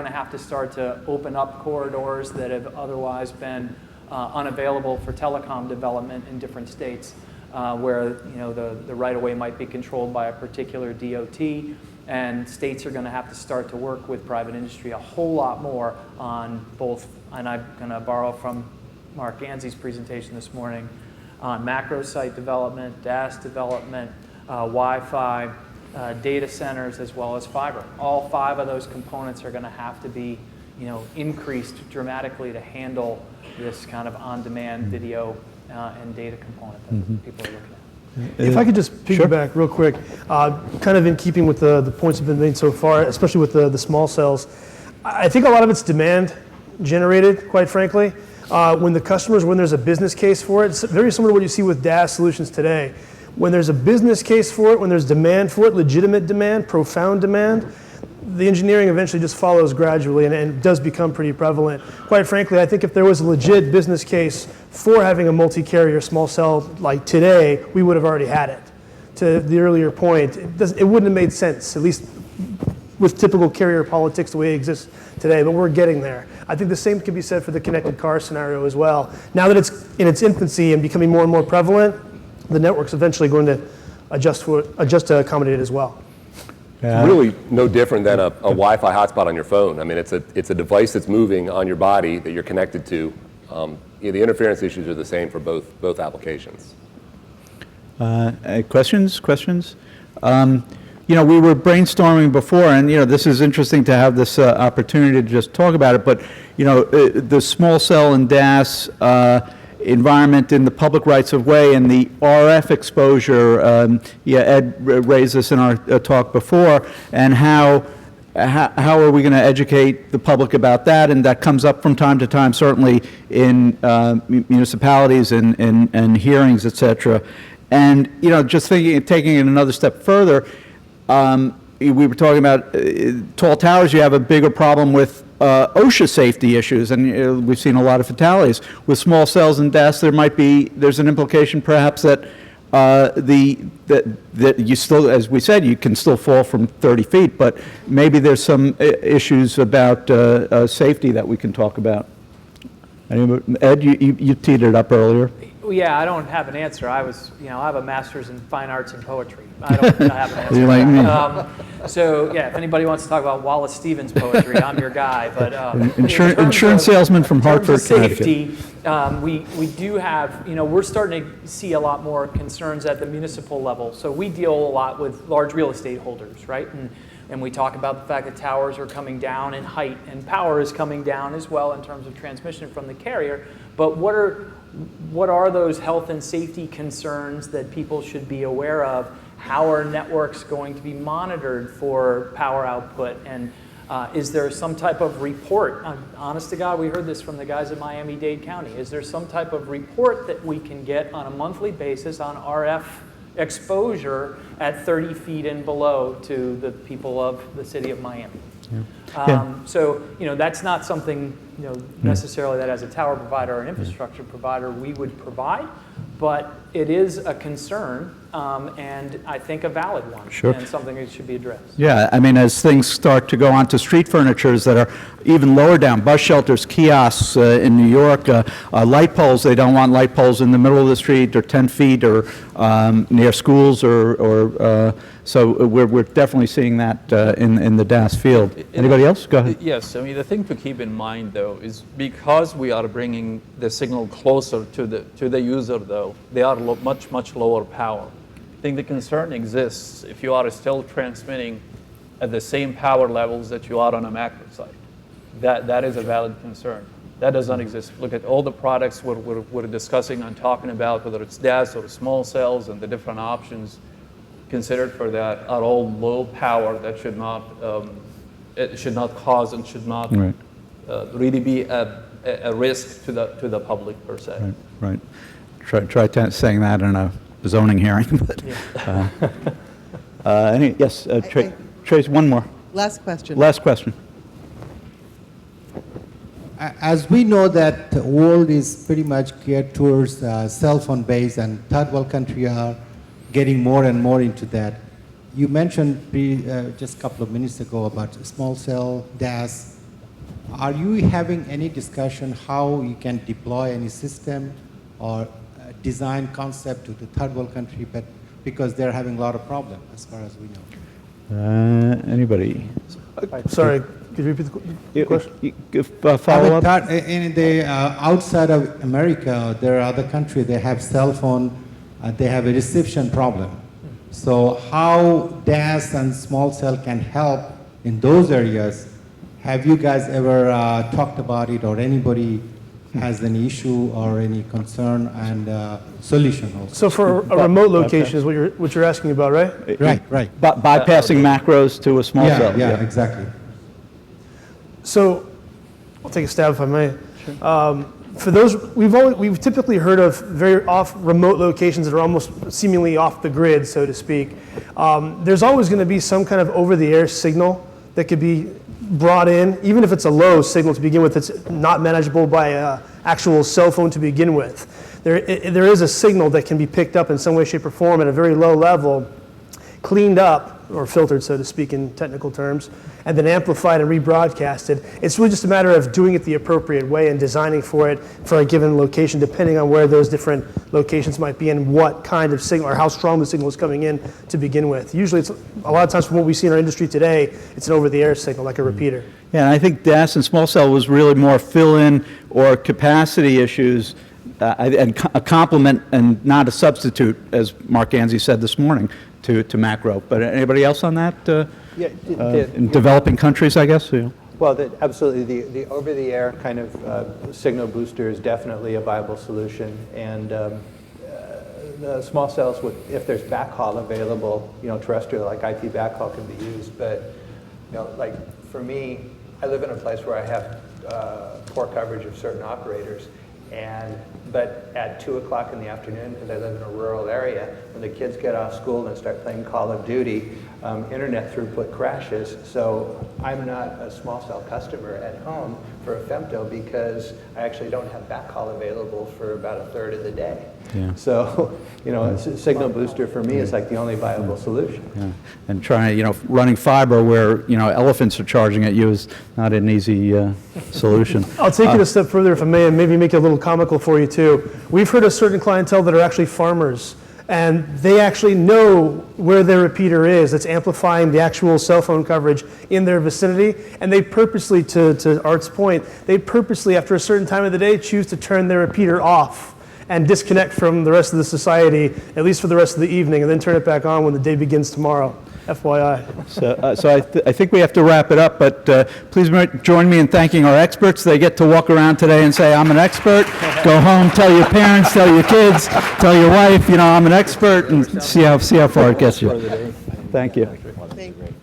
going to have to start to open up corridors that have otherwise been unavailable for telecom development in different states, where the right-of-way might be controlled by a particular DOT, and states are going to have to start to work with private industry a whole lot more on both, and I'm going to borrow from Mark Ganzi's presentation this morning, on macro site development, DAS development, Wi-Fi, data centers, as well as fiber. All 5 of those components are going to have to be increased dramatically to handle this kind of on-demand video and data component that people are looking at. If I could just piggyback real quick, kind of in keeping with the points that have been made so far, especially with the small cells, I think a lot of it's demand generated, quite frankly. When there's a business case for it, it's very similar to what you see with DAS solutions today. When there's a business case for it, when there's demand for it, legitimate demand, profound demand, the engineering eventually just follows gradually and does become pretty prevalent. Quite frankly, I think if there was a legit business case for having a multi-carrier small cell like today, we would have already had it. To the earlier point, it wouldn't have made sense, at least with typical carrier politics the way it exists today, but we're getting there. I think the same can be said for the connected car scenario as well. Now that it's in its infancy and becoming more and more prevalent, the network's eventually going to adjust to accommodate it as well. It's really no different than a Wi-Fi hotspot on your phone. I mean, it's a device that's moving on your body that you're connected to. The interference issues are the same for both applications. Questions? We were brainstorming before, and this is interesting to have this opportunity to just talk about it. But the small cell and DAS environment in the public rights of way and the RF exposure. Ed raised this in our talk before, and how are we going to educate the public about that? And that comes up from time to time, certainly in municipalities and hearings, et cetera. And just taking it another step further. We were talking about tall towers. You have a bigger problem with OSHA safety issues, and we've seen a lot of fatalities. With small cells and DAS, there's an implication perhaps that that you still, as we said, you can still fall from 30 feet, but maybe there's some issues about safety that we can talk about. Ed, you teed it up earlier. Yeah, I don't have an answer. I have a master's in fine arts and poetry. I don't have an answer. You're like me. So yeah, if anybody wants to talk about Wallace Stevens poetry, I'm your guy. But insurance salesman from Hartford, safety, we do have, we're starting to see a lot more concerns at the municipal level. So we deal a lot with large real estate holders, right? And we talk about the fact that towers are coming down in height, and power is coming down as well in terms of transmission from the carrier. But what are those health and safety concerns that people should be aware of? How are networks going to be monitored for power output? And is there some type of report? Honest to God, we heard this from the guys at Miami-Dade County. Is there some type of report that we can get on a monthly basis on RF exposure at 30 feet and below to the people of the city of Miami? So that's not something necessarily that as a tower provider or an infrastructure provider we would provide, but it is a concern and I think a valid one, and something that should be addressed. Yeah, I mean, as things start to go onto street furnitures that are even lower down, bus shelters, kiosks in New York, light poles, they don't want light poles in the middle of the street or 10 feet or near schools or so we're definitely seeing that in the DAS field. Anybody else? Go ahead. Yes, I mean, the thing to keep in mind, though, is because we are bringing the signal closer to the user, though, they are much lower power. I think the concern exists if you are still transmitting at the same power levels that you are on a macro site. That is a valid concern. That does not exist. Look at all the products we're discussing and talking about, whether it's DAS or small cells, and the different options considered for that are all low power that should not cause and should not really be a risk to the public per se. Right. Try saying that in a zoning hearing. But, yes, Trace, one more. Last question. Last question. As we know that the world is pretty much geared towards cell phone base, and third world countries are getting more and more into that. You mentioned just a couple of minutes ago about small cell, DAS, Are you having any discussion how you can deploy any system or design concept to the third world country, but because they're having a lot of problems as far as we know? Anybody? Sorry, could you repeat the question? Follow up? In the outside of America, there are other countries, they have cell phone, they have a reception problem. So how DAS and small cell can help in those areas? Have you guys ever talked about it, or anybody has any issue or any concern and solution also? So for a remote location is what you're asking about, right? Right. Bypassing macros to a small cell. Yeah, exactly. So I'll take a stab if I may. For those, we've typically heard of very remote locations that are almost seemingly off the grid, so to speak. There's always going to be some kind of over-the-air signal that could be brought in, even if it's a low signal to begin with, it's not manageable by an actual cell phone to begin with. There is a signal that can be picked up in some way, shape, or form at a very low level, cleaned up, or filtered, so to speak, in technical terms, and then amplified and rebroadcasted. It's really just a matter of doing it the appropriate way and designing for it for a given location, depending on where those different locations might be and what kind of signal or how strong the signal is coming in to begin with. Usually, it's a lot of times from what we see in our industry today, it's an over-the-air signal, like a repeater. Yeah, and I think DAS and small cell was really more fill-in or capacity issues, and a complement and not a substitute, as Mark Anzi said this morning, to macro. But anybody else on that? In developing countries, I guess? Yeah. Well, absolutely. The over-the-air kind of signal booster is definitely a viable solution. And the small cells, if there's backhaul available, terrestrial, like IP backhaul can be used. But, like for me, I live in a place where I have poor coverage of certain operators. But at 2 o'clock in the afternoon, because I live in a rural area, when the kids get off school and start playing Call of Duty, internet throughput crashes. So I'm not a small cell customer at home for a femto because I actually don't have backhaul available for about a third of the day. Yeah. So, a signal booster for me is like the only viable solution. Yeah. And trying, running fiber where, elephants are charging at you is not an easy solution. I'll take it a step further if I may, and maybe make it a little comical for you too. We've heard of certain clientele that are actually farmers, and they actually know where their repeater is. It's amplifying the actual cell phone coverage in their vicinity, and they purposely, to Art's point, they purposely, after a certain time of the day, choose to turn their repeater off and disconnect from the rest of the society, at least for the rest of the evening, and then turn it back on when the day begins tomorrow. FYI. So I think we have to wrap it up, but please join me in thanking our experts. They get to walk around today and say, I'm an expert. Go home, tell your parents, tell your kids, tell your wife, I'm an expert, and see how far it gets you. Thank you. Thank you.